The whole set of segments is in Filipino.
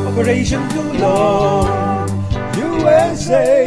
Operation Tulong USA.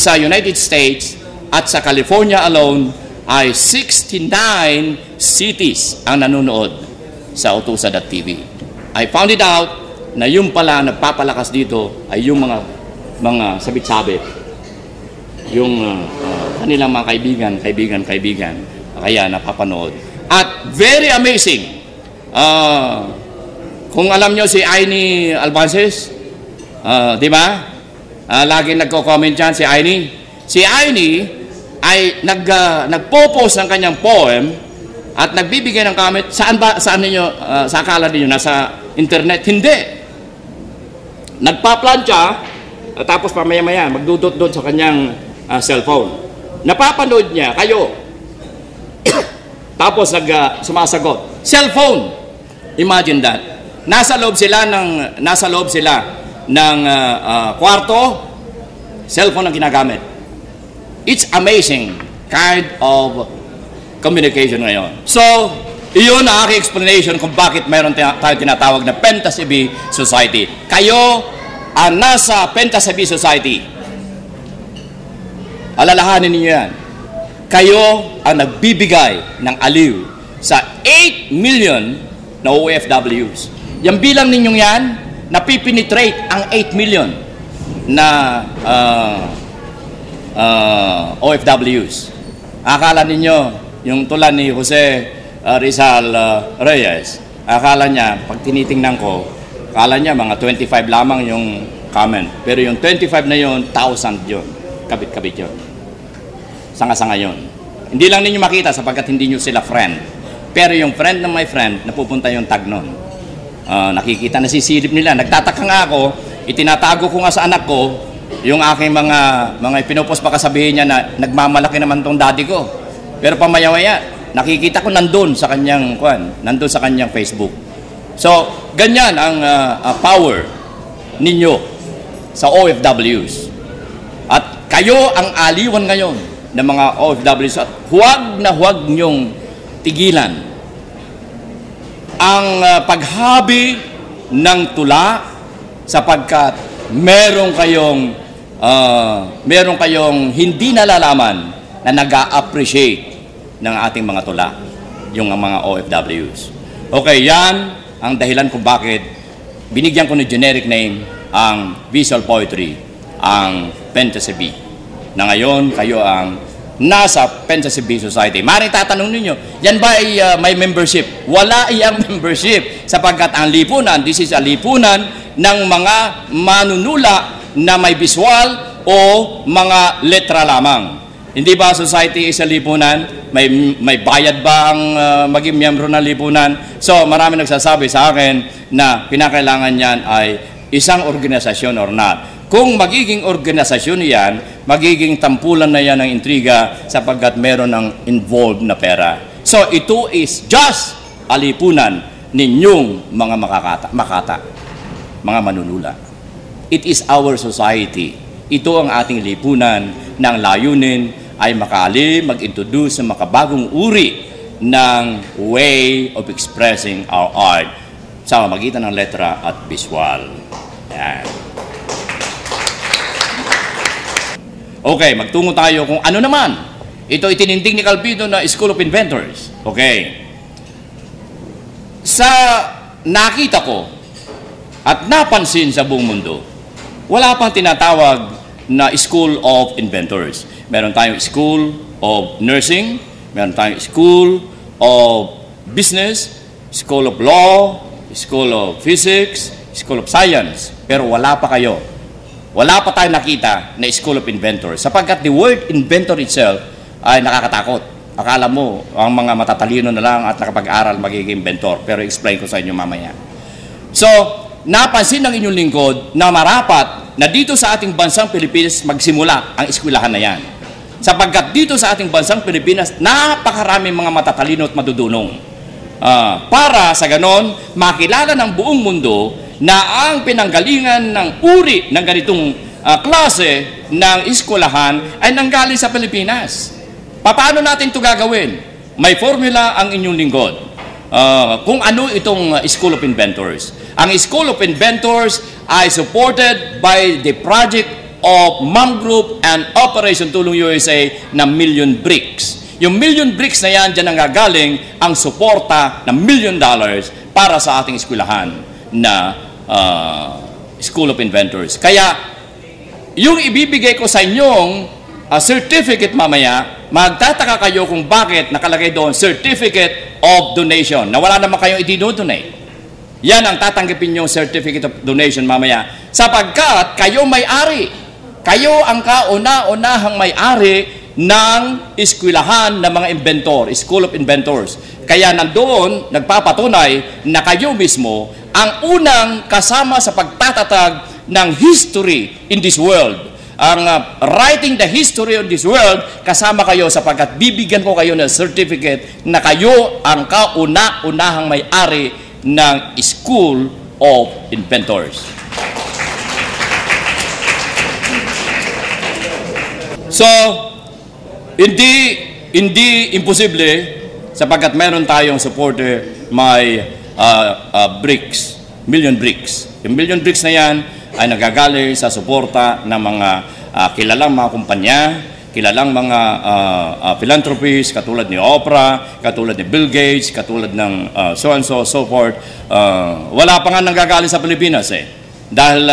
Sa United States at sa California alone ay 69 cities ang nanonood sa Otusa.tv. I found it out na yung pala nagpapalakas dito ay yung mga sabit-sabit, yung kanilang mga kaibigan, kaya napapanood. At very amazing, kung alam nyo si Aini Albances, di ba? Lagi nagko-comment dyan si Aini. Si Aini ay nagpo-post ng kanyang poem at nagbibigay ng comment. Saan ninyo, sa akala ninyo, nasa internet? Hindi. Nagpa-plancha, tapos pamaya-maya, magdudot-dot sa kanyang cellphone. Napapanood niya, kayo. Tapos sumasagot. Cellphone. Imagine that. Nasa loob sila ng kwarto, cellphone ang ginagamit. It's amazing kind of communication ngayon. So, iyon ang aking explanation kung bakit mayroon tayo tinatawag na Fantasy Bee Society. Kayo ang nasa Fantasy Bee Society. Alalahanin niyo yan. Kayo ang nagbibigay ng aliw sa 8 million na OFWs. Yung bilang ninyong yan, napipenetrate ang 8 million na OFWs. Akala ninyo, yung tulad ni Jose Rizal Reyes, akala niya, pag tinitingnan ko, akala niya mga 25 lamang yung comment. Pero yung 25 na yun, 1,000 yun. Kabit-kabit yun. Sanga-sanga yun. Hindi lang ninyo makita sapagkat hindi nyo sila friend. Pero yung friend ng my friend, napupunta yung tag nun. Nakikita, nasisilip nila. Nagtataka nga ako, itinatago ko nga sa anak ko yung aking mga pinupos pa kasabihin niya na nagmamalaki naman tong daddy ko. Pero pamaya-maya, nakikita ko nandun sa kanyang Facebook. So, ganyan ang power ninyo sa OFWs. At kayo ang aliwan ngayon ng mga OFWs at huwag nyong tigilan ang paghabi ng tula sapagkat meron kayong hindi nalalaman na nag-a-appreciate ng ating mga tula, yung mga OFWs. Okay, yan ang dahilan kung bakit binigyan ko ng generic name ang visual poetry, ang Fantasy Bee. Na ngayon, kayo ang nasa Fantasy Bee Society. Maring tatanong ninyo, yan ba ay may membership? Wala iyang membership sapagkat ang lipunan, this is a lipunan ng mga manunula na may visual o mga letra lamang. Hindi ba society is a lipunan? May bayad ba ang maging miyembro ng lipunan? So marami nagsasabi sa akin na pinakailangan yan ay isang organisasyon or not. Kung magiging organisasyon yan, magiging tampulan na yan ng intriga sapagkat meron ng involved na pera. So, ito is just a lipunan ninyong mga makata, mga manunula. It is our society. Ito ang ating lipunan ng layunin ay mag-introduce ng makabagong uri ng way of expressing our art sa magitan ng letra at visual. Yan. Okay, magtungo tayo kung ano naman. Ito itinindig ni Calvido na School of Inventors. Okay. Sa nakita ko at napansin sa buong mundo, wala pang tinatawag na School of Inventors. Meron tayong School of Nursing, meron tayong School of Business, School of Law, School of Physics, School of Science. Pero wala pa kayo. Wala pa tayong nakita na School of Inventors. Sapagkat the word inventor itself ay nakakatakot. Akala mo, ang mga matatalino na lang at nakapag-aral magiging inventor. Pero explain ko sa inyo mamaya. So, napansin ng inyong lingkod na marapat na dito sa ating bansang Pilipinas magsimula ang eskwelahan na yan. Sapagkat dito sa ating bansang Pilipinas, napakaraming mga matatalino at madudunong. Para sa ganon, makilala ng buong mundo na ang pinanggalingan ng uri ng ganitong klase ng eskwelahan ay nanggaling sa Pilipinas. Paano natin ito gagawin? May formula ang inyong lingkod. Kung ano itong School of Inventors. Ang School of Inventors ay supported by the project of MAM Group and Operation Tulong USA na Million Bricks. Yung Million Bricks na yan, dyan ang gagaling ang suporta ng $1 million para sa ating eskwelahan na School of Inventors. Kaya, yung ibibigay ko sa inyong certificate mamaya, magtataka kayo kung bakit nakalagay doon Certificate of Donation na wala naman kayong i-donate. Yan ang tatanggapin yung Certificate of Donation mamaya sapagkat kayo may-ari. Kayo ang kauna-unahang may-ari ng eskwelahan ng mga inventor, School of Inventors. Kaya nandoon nagpapatunay na kayo mismo ang unang kasama sa pagtatatag ng history in this world. Ang writing the history of this world, kasama kayo sapagkat bibigyan ko kayo ng certificate na kayo ang kauna-unahang may-ari ng School of Inventors. So, hindi imposible sapagkat meron tayong supporter may bricks, million bricks. Yung million bricks na yan ay nagagaling sa suporta ng mga kilalang mga kumpanya, kilalang mga philanthropists, katulad ni Oprah, katulad ni Bill Gates, katulad ng so and so, so forth. Wala pa nga nanggagaling sa Pilipinas eh. Dahil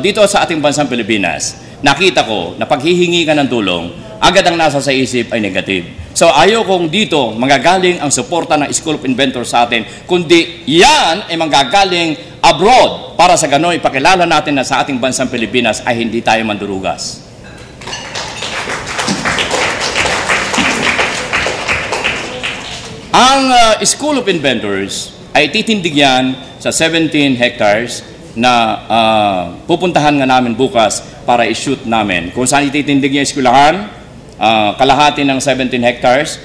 dito sa ating bansang Pilipinas, nakita ko na paghihingi ka ng tulong, agad ang nasa sa isip ay negative. So ayaw kong dito manggagaling ang suporta ng School of Inventors sa atin, kundi yan ay manggagaling abroad para sa gano'n ipakilala natin na sa ating bansang Pilipinas ay hindi tayo mandurugas. Ang School of Inventors ay titindig yan sa 17 hectares na pupuntahan nga namin bukas para i-shoot namin. Kung saan ititindig yung eskwelahan, kalahati ng 17 hectares,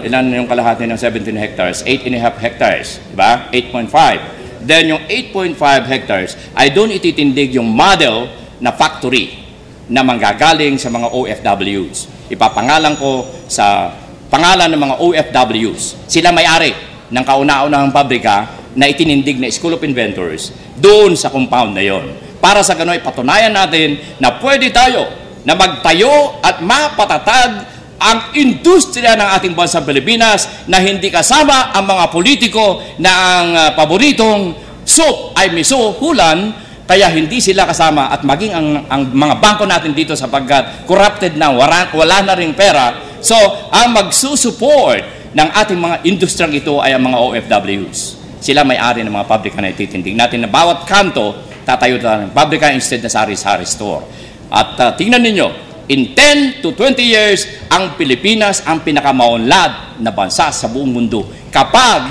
ilan yung kalahati ng 17 hectares? 8.5 hectares, diba? 8.5. Then yung 8.5 hectares ay doon ititindig yung model na factory na manggagaling sa mga OFWs. Ipapangalan ko sa pangalan ng mga OFWs. Sila may-ari ng kauna-unahang pabrika na itinindig na School of Inventors doon sa compound na yon. Para sa gano'n, ipatunayan natin na pwede tayo na magtayo at mapatatag ang industriya ng ating bansang Pilipinas na hindi kasama ang mga politiko na ang paboritong soup ay miso hulan, kaya hindi sila kasama at maging ang mga bangko natin dito sapagkat corrupted na, wala na ring pera. So, ang magsusupport ng ating mga industriyang ito ay ang mga OFWs. Sila may-ari ng mga pabrika na ititindig natin na bawat kanto tatayo ng pabrika instead na sari-sari store. At tingnan ninyo, in 10 to 20 years, ang Pilipinas ang pinakamaunlad na bansa sa buong mundo. Kapag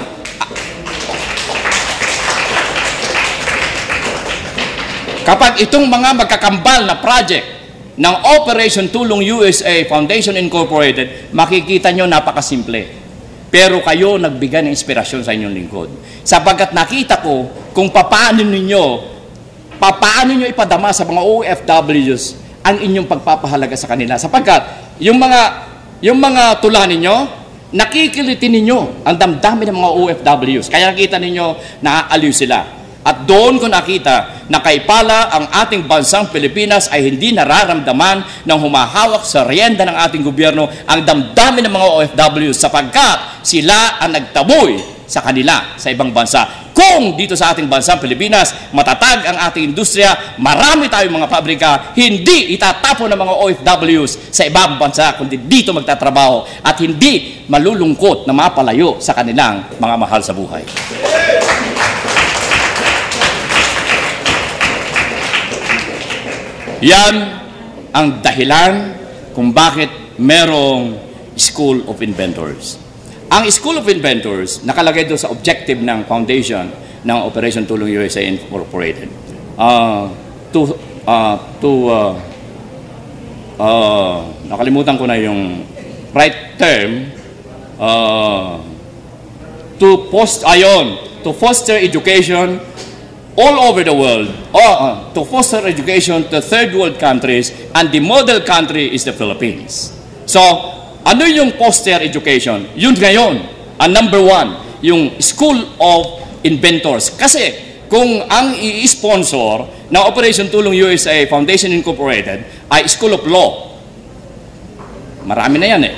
itong mga magkakambal na project ng Operation Tulong USA Foundation Incorporated, makikita nyo napakasimple. Pero kayo nagbigay ng inspirasyon sa inyong lingkod. Sapagkat nakita ko kung paano nyo ipadama sa mga OFWs ang inyong pagpapahalaga sa kanila. Sapagkat yung mga tula ninyo, nakikilitin ninyo ang damdamin ng mga OFWs. Kaya nakita ninyo, naaaliw sila. At doon ko nakita na kay pala ang ating bansang Pilipinas ay hindi nararamdaman ng humahawak sa riyenda ng ating gobyerno ang damdamin ng mga OFWs sapagkat sila ang nagtaboy sa kanila sa ibang bansa. Kung dito sa ating bansang Pilipinas, matatag ang ating industriya, marami tayong mga pabrika, hindi itatapon ng mga OFWs sa ibang bansa, kundi dito magtatrabaho at hindi malulungkot na mapalayo sa kanilang mga mahal sa buhay. Yan ang dahilan kung bakit merong School of Inventors. Ang School of Inventors, nakalagay doon sa objective ng foundation ng Operation Tulong USA Incorporated. Nakalimutan ko na yung right term, to foster education all over the world, to foster education to third world countries, and the model country is the Philippines. So, ano yung foster education? Yun ngayon, ang number one, yung School of Inventors. Kasi, kung ang i-sponsor ng Operation Tulong USA Foundation Incorporated ay School of Law, marami na yan eh.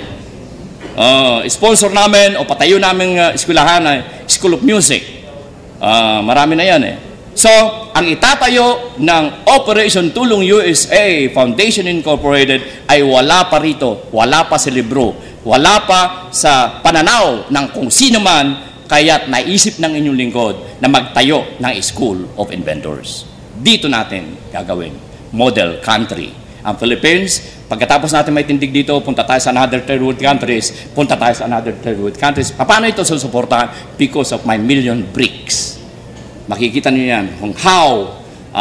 Sponsor namin o patayo namin eskwelahan ay School of Music. Marami na yan eh. So, ang itatayo ng Operation Tulong USA Foundation Incorporated ay wala pa rito, wala pa sa libro, wala pa sa pananaw ng kung sino man, kaya't naisip ng inyong lingkod na magtayo ng School of Inventors. Dito natin gagawin, model country. Ang Philippines, pagkatapos natin may tindig dito, punta tayo sa another third world countries, punta tayo sa another third world countries. Paano ito susuportahan? Because of my million bricks. Makikita niyo yan kung how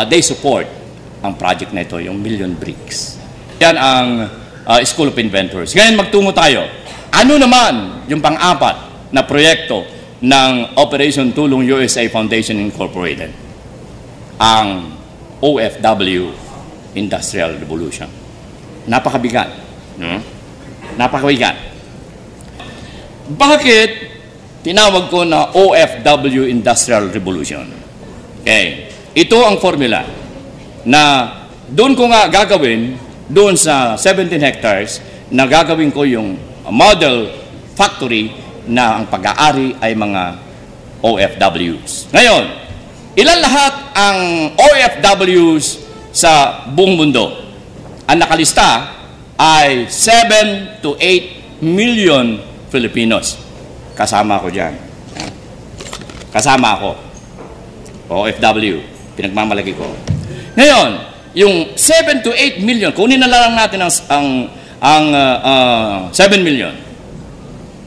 they support ang project na ito, yung million bricks. Yan ang School of Inventors. Ngayon magtungo tayo. Ano naman yung pang-apat na proyekto ng Operation Tulong USA Foundation Incorporated? Ang OFW Industrial Revolution. Napakabigat. Napakabigat. Bakit tinawag ko na OFW Industrial Revolution? Okay. Ito ang formula na doon ko nga gagawin, doon sa 17 hectares, na gagawin ko yung model factory na ang pag-aari ay mga OFWs. Ngayon, ilan lahat ang OFWs sa buong mundo? Ang nakalista ay 7 to 8 million Filipinos. Kasama ako dyan. Kasama ako. OFW. Pinagmamalaki ko. Ngayon, yung 7 to 8 million, kunin na lang natin ang 7 million.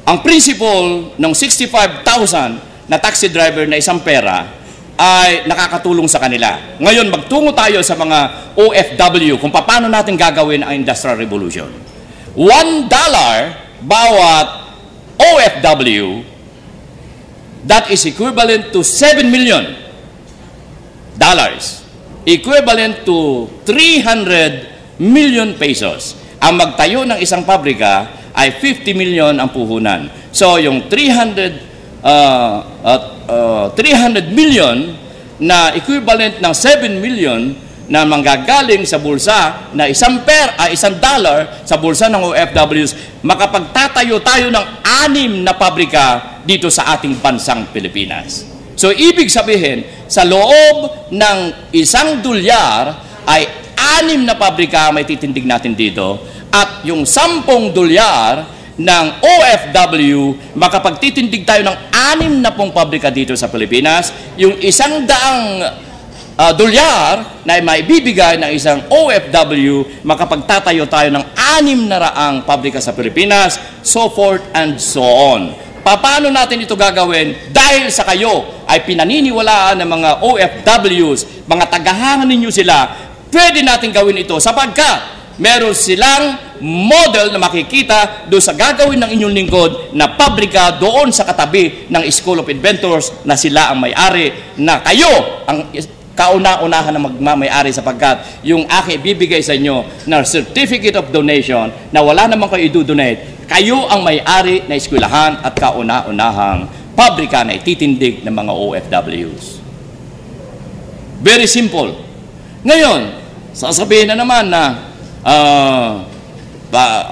Ang principle ng 65,000 na taxi driver na isang pera ay nakakatulong sa kanila. Ngayon, magtungo tayo sa mga OFW kung paano natin gagawin ang Industrial Revolution. $1 bawat OFW, that is equivalent to 7 million dollars. Equivalent to 300 million pesos. Ang magtayo ng isang pabrika ay 50 million ang puhunan. So, yung 300 million na equivalent ng 7 million na manggagaling sa bulsa na $1 sa bulsa ng OFWs, makapagtatayo tayo ng 6 na pabrika dito sa ating bansang Pilipinas. So, ibig sabihin, sa loob ng $1 ay 6 na pabrika may titindig natin dito, at yung $10 ng OFW, makapagtitindig tayo ng 6 na pong pabrika dito sa Pilipinas. Yung $100 na maibibigay ng isang OFW, makapagtatayo tayo ng 600 pabrika sa Pilipinas, so forth and so on. Paano natin ito gagawin? Dahil sa kayo ay pinaniniwalaan ng mga OFWs, mga tagahangan ninyo sila, pwede natin gawin ito sapagkat meron silang model na makikita doon sa gagawin ng inyong lingkod na pabrika doon sa katabi ng School of Inventors na sila ang may-ari, na kayo ang kauna-unahan na magmamay-ari sapagkat yung aking ibibigay sa inyo na certificate of donation na wala naman kayo i-donate, kayo ang may-ari na eskwelahan at kauna-unahang pabrika na ititindig ng mga OFWs. Very simple. Ngayon, sasabihin na naman na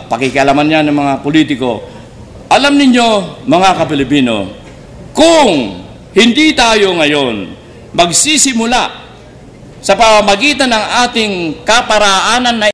pakikialaman niya ng mga politiko. Alam ninyo, mga Kapilipino, kung hindi tayo ngayon magsisimula sa pamamagitan ng ating kaparaanan na